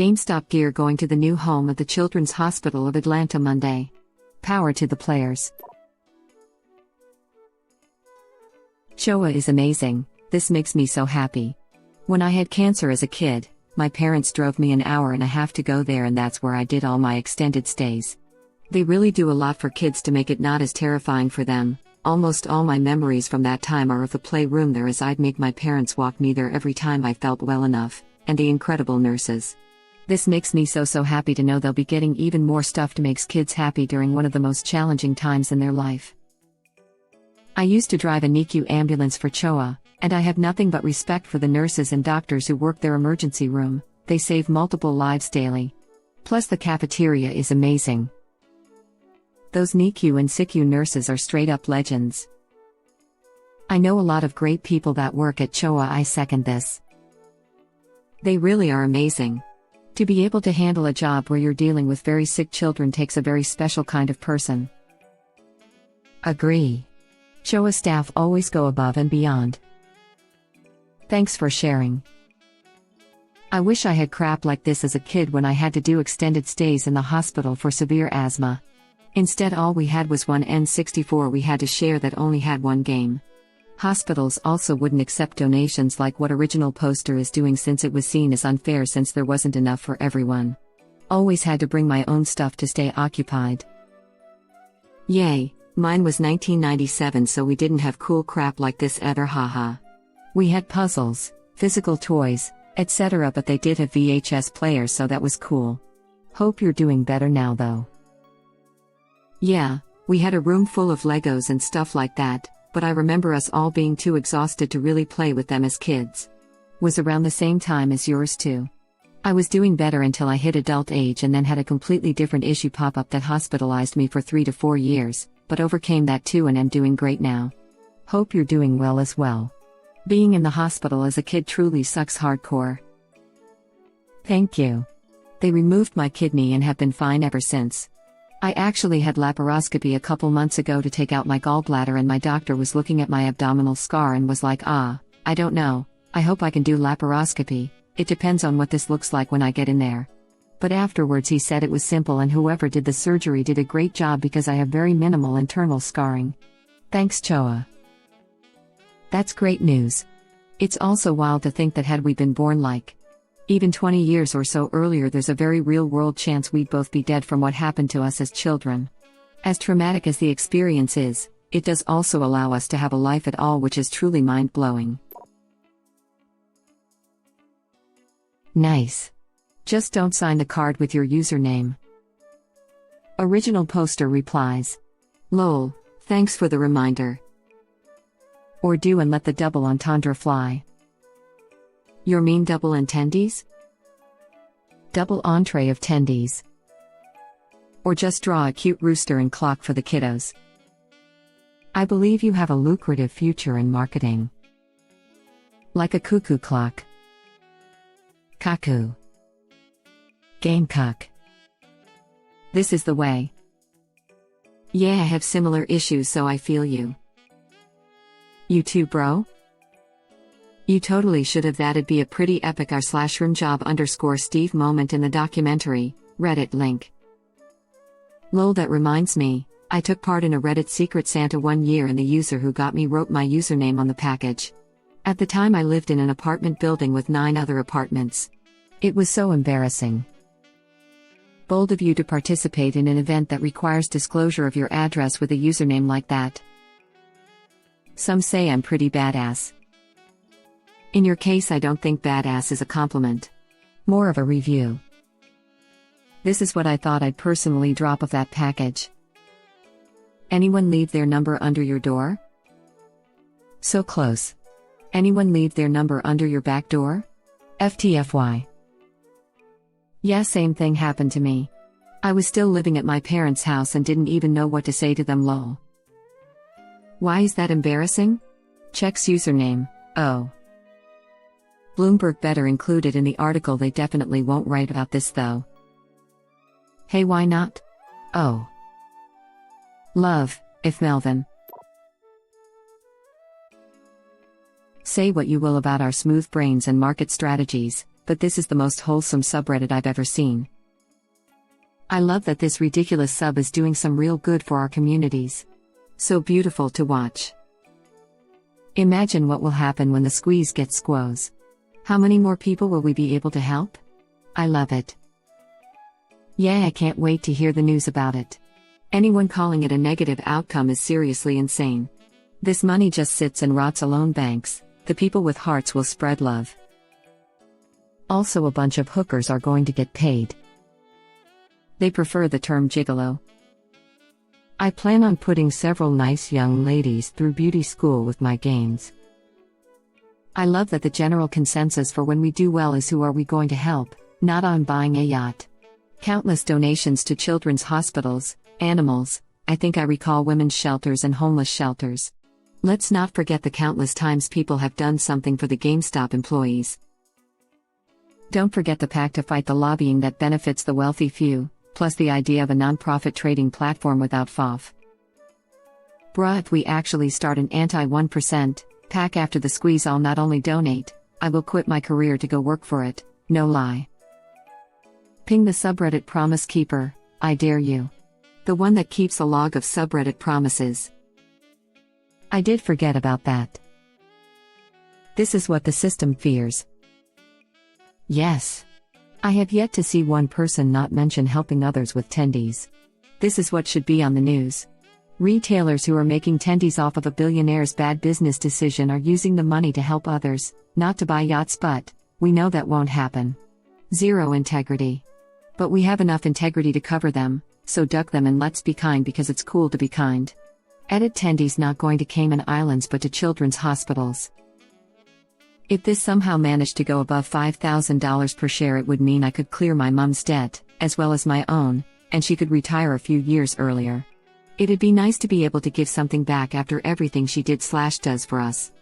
GameStop gear going to the new home of the Children's Hospital of Atlanta Monday. Power to the players. Choa is amazing, this makes me so happy. When I had cancer as a kid, my parents drove me an hour and a half to go there, and that's where I did all my extended stays. They really do a lot for kids to make it not as terrifying for them. Almost all my memories from that time are of the playroom there, as I'd make my parents walk me there every time I felt well enough, and the incredible nurses. This makes me so happy to know they'll be getting even more stuff to make kids happy during one of the most challenging times in their life. I used to drive a NICU ambulance for Choa, and I have nothing but respect for the nurses and doctors who work their emergency room. They save multiple lives daily. Plus the cafeteria is amazing. Those NICU and SICU nurses are straight up legends. I know a lot of great people that work at Choa. I second this. They really are amazing. To be able to handle a job where you're dealing with very sick children takes a very special kind of person. Agree. Choa staff always go above and beyond. Thanks for sharing. I wish I had crap like this as a kid when I had to do extended stays in the hospital for severe asthma. Instead, all we had was one N64 we had to share that only had one game. Hospitals also wouldn't accept donations like what Original Poster is doing, since it was seen as unfair since there wasn't enough for everyone. Always had to bring my own stuff to stay occupied. Yay, mine was 1997, so we didn't have cool crap like this either, haha. We had puzzles, physical toys, etc., but they did have VHS players, so that was cool. Hope you're doing better now though. Yeah, we had a room full of Legos and stuff like that, but I remember us all being too exhausted to really play with them as kids. Was around the same time as yours too. I was doing better until I hit adult age and then had a completely different issue pop up that hospitalized me for 3 to 4 years, but overcame that too and am doing great now. Hope you're doing well as well. Being in the hospital as a kid truly sucks hardcore. Thank you. They removed my kidney and have been fine ever since. I actually had laparoscopy a couple months ago to take out my gallbladder, and my doctor was looking at my abdominal scar and was like, I don't know, I hope I can do laparoscopy, it depends on what this looks like when I get in there. But afterwards he said it was simple and whoever did the surgery did a great job because I have very minimal internal scarring. Thanks, Choa. That's great news. It's also wild to think that had we been born like even 20 years or so earlier, there's a very real-world chance we'd both be dead from what happened to us as children. As traumatic as the experience is, it does also allow us to have a life at all, which is truly mind-blowing. Nice. Just don't sign the card with your username. Original Poster replies. Lol, thanks for the reminder. Or do and let the double entendre fly. You mean double attendees? Double entree of tendies. Or just draw a cute rooster and clock for the kiddos. I believe you have a lucrative future in marketing. Like a cuckoo clock. Cuckoo. Gamecock. This is the way. Yeah, I have similar issues, so I feel you. You too, bro? You totally should have. That'd be a pretty epic r/rimjob_Steve moment in the documentary. Reddit link. Lol, that reminds me, I took part in a Reddit Secret Santa one year and the user who got me wrote my username on the package. At the time I lived in an apartment building with 9 other apartments. It was so embarrassing. Bold of you to participate in an event that requires disclosure of your address with a username like that. Some say I'm pretty badass. In your case, I don't think badass is a compliment. More of a review. This is what I thought I'd personally drop of that package. Anyone leave their number under your door? So close. Anyone leave their number under your back door? FTFY. Yeah, same thing happened to me. I was still living at my parents' house and didn't even know what to say to them, lol. Why is that embarrassing? Checks username. Oh. Bloomberg better include it in the article. They definitely won't write about this though. Hey, why not? Oh. Love, if Melvin. Say what you will about our smooth brains and market strategies, but this is the most wholesome subreddit I've ever seen. I love that this ridiculous sub is doing some real good for our communities. So beautiful to watch. Imagine what will happen when the squeeze gets squoze. How many more people will we be able to help? I love it. Yeah, I can't wait to hear the news about it. Anyone calling it a negative outcome is seriously insane. This money just sits and rots alone. Banks, the people with hearts will spread love. Also, a bunch of hookers are going to get paid. They prefer the term gigolo. I plan on putting several nice young ladies through beauty school with my games. I love that the general consensus for when we do well is who are we going to help, not on buying a yacht. Countless donations to children's hospitals, animals, I think I recall women's shelters and homeless shelters. Let's not forget the countless times people have done something for the GameStop employees. Don't forget the PAC to fight the lobbying that benefits the wealthy few, plus the idea of a non-profit trading platform without FOF. Bruh, if we actually start an anti-1% PAC after the squeeze, I'll not only donate, I will quit my career to go work for it, no lie. Ping the subreddit Promise Keeper, I dare you. The one that keeps a log of subreddit promises. I did forget about that. This is what the system fears. Yes. I have yet to see one person not mention helping others with tendies. This is what should be on the news. Retailers who are making tendies off of a billionaire's bad business decision are using the money to help others, not to buy yachts, but we know that won't happen. Zero integrity. But we have enough integrity to cover them, so duck them and let's be kind because it's cool to be kind. Edit tendies not going to Cayman Islands but to children's hospitals. If this somehow managed to go above $5,000 per share, it would mean I could clear my mom's debt, as well as my own, and she could retire a few years earlier. It'd be nice to be able to give something back after everything she did/does for us.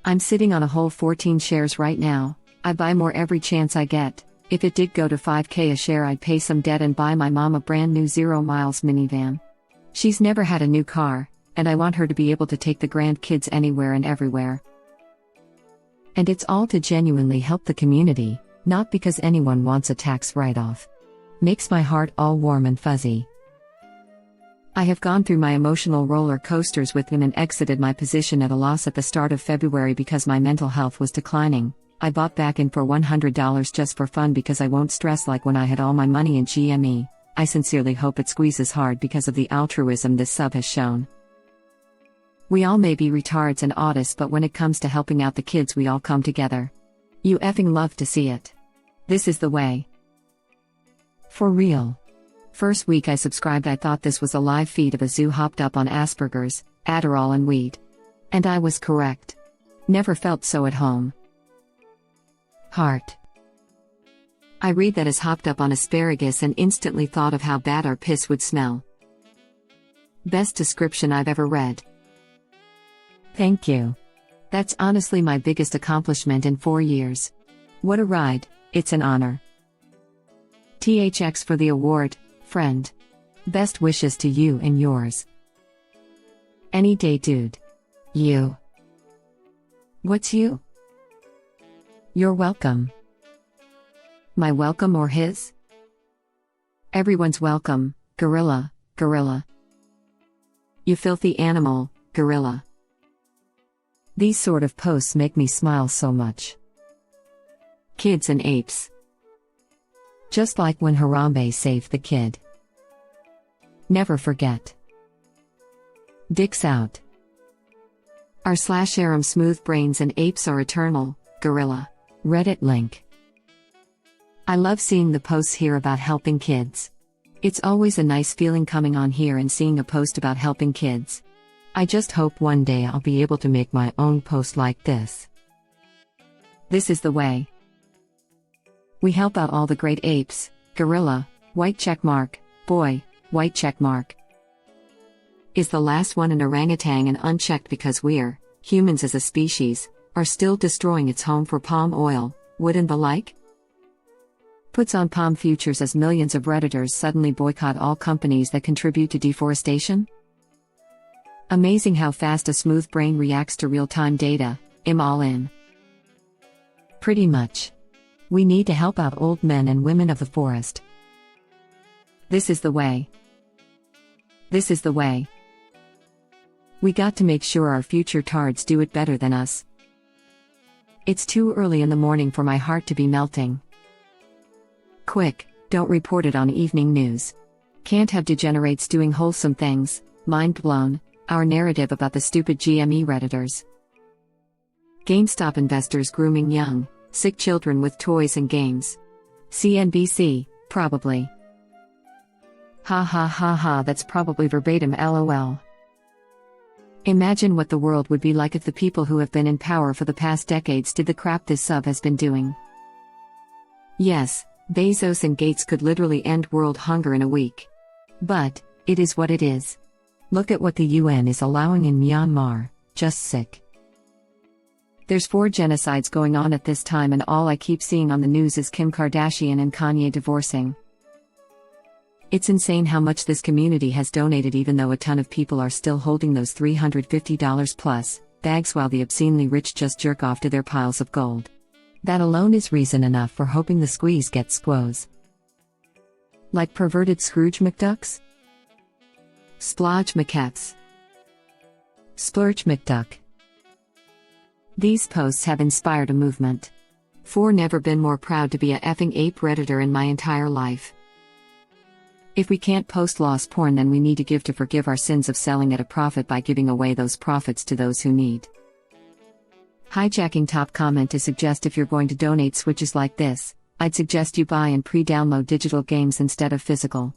I'm sitting on a whole 14 shares right now. I buy more every chance I get. If it did go to $5K a share, I'd pay some debt and buy my mom a brand new 0 miles minivan. She's never had a new car, and I want her to be able to take the grandkids anywhere and everywhere. And it's all to genuinely help the community, not because anyone wants a tax write-off. Makes my heart all warm and fuzzy. I have gone through my emotional roller coasters with him and exited my position at a loss at the start of February because my mental health was declining. I bought back in for $100 just for fun because I won't stress like when I had all my money in GME. I sincerely hope it squeezes hard because of the altruism this sub has shown. We all may be retards and autists, but when it comes to helping out the kids, we all come together. You effing love to see it. This is the way. For real. First week I subscribed, I thought this was a live feed of a zoo hopped up on Asperger's, Adderall and weed. And I was correct. Never felt so at home. Heart. I read that is hopped up on asparagus and instantly thought of how bad our piss would smell. Best description I've ever read. Thank you. That's honestly my biggest accomplishment in 4 years. What a ride, it's an honor. THX for the award, friend. Best wishes to you and yours. Any day, dude. You. What's you? You're welcome. My welcome or his? Everyone's welcome, gorilla, gorilla. You filthy animal, gorilla. These sort of posts make me smile so much. Kids and apes. Just like when Harambe saved the kid. Never forget. Dicks out. r/Aram smooth brains and apes are eternal, gorilla. Reddit link. I love seeing the posts here about helping kids. It's always a nice feeling coming on here and seeing a post about helping kids. I just hope one day I'll be able to make my own post like this. This is the way. We help out all the great apes, gorilla, white check mark, boy, white check mark. Is the last one an orangutan and unchecked because we're, humans as a species, are still destroying its home for palm oil, wood and the like? Puts on palm futures as millions of Redditors suddenly boycott all companies that contribute to deforestation? Amazing how fast a smooth brain reacts to real-time data. I'm all in. Pretty much. We need to help out old men and women of the forest. This is the way. This is the way. We got to make sure our future tards do it better than us. It's too early in the morning for my heart to be melting. Quick, don't report it on evening news. Can't have degenerates doing wholesome things. Mind blown, our narrative about the stupid GME Redditors. GameStop investors grooming young, sick children with toys and games. CNBC, probably. Ha ha ha ha, that's probably verbatim LOL. Imagine what the world would be like if the people who have been in power for the past decades did the crap this sub has been doing. Yes, Bezos and Gates could literally end world hunger in a week. But, it is what it is. Look at what the UN is allowing in Myanmar, just sick. There's 4 genocides going on at this time, and all I keep seeing on the news is Kim Kardashian and Kanye divorcing. It's insane how much this community has donated, even though a ton of people are still holding those $350 plus bags while the obscenely rich just jerk off to their piles of gold. That alone is reason enough for hoping the squeeze gets squoze. Like perverted Scrooge McDucks? Splodge McCats. Splurge McDuck. These posts have inspired a movement. Never been more proud to be a effing ape redditor in my entire life. If we can't post lost porn, then we need to give to forgive our sins of selling at a profit by giving away those profits to those who need. Hijacking top comment to suggest if you're going to donate switches like this, I'd suggest you buy and pre-download digital games instead of physical.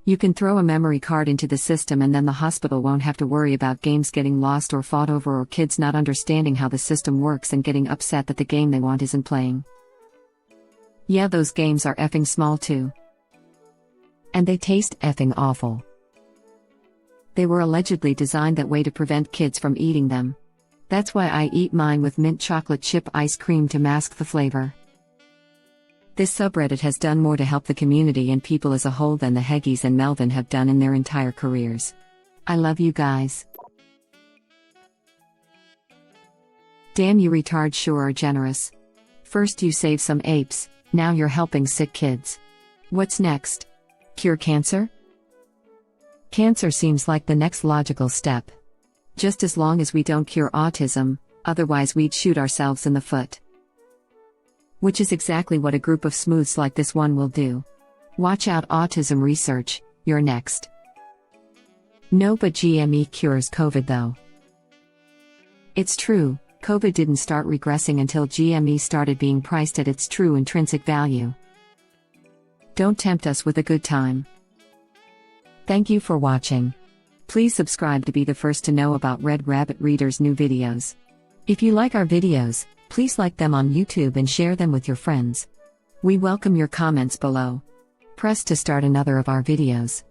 You can throw a memory card into the system and then the hospital won't have to worry about games getting lost or fought over, or kids not understanding how the system works and getting upset that the game they want isn't playing. Yeah, those games are effing small too. And they taste effing awful. They were allegedly designed that way to prevent kids from eating them. That's why I eat mine with mint chocolate chip ice cream to mask the flavor. This subreddit has done more to help the community and people as a whole than the Heggies and Melvin have done in their entire careers. I love you guys. Damn you retards sure are generous. First you save some apes, now you're helping sick kids. What's next? Cure cancer? Cancer seems like the next logical step. Just as long as we don't cure autism, otherwise we'd shoot ourselves in the foot. Which is exactly what a group of smooths like this one will do. Watch out, autism research, you're next. No, but GME cures COVID though. It's true, COVID didn't start regressing until GME started being priced at its true intrinsic value. Don't tempt us with a good time. Thank you for watching. Please subscribe to be the first to know about Red Rabbit Reader's new videos. If you like our videos, please like them on YouTube and share them with your friends. We welcome your comments below. Press to start another of our videos.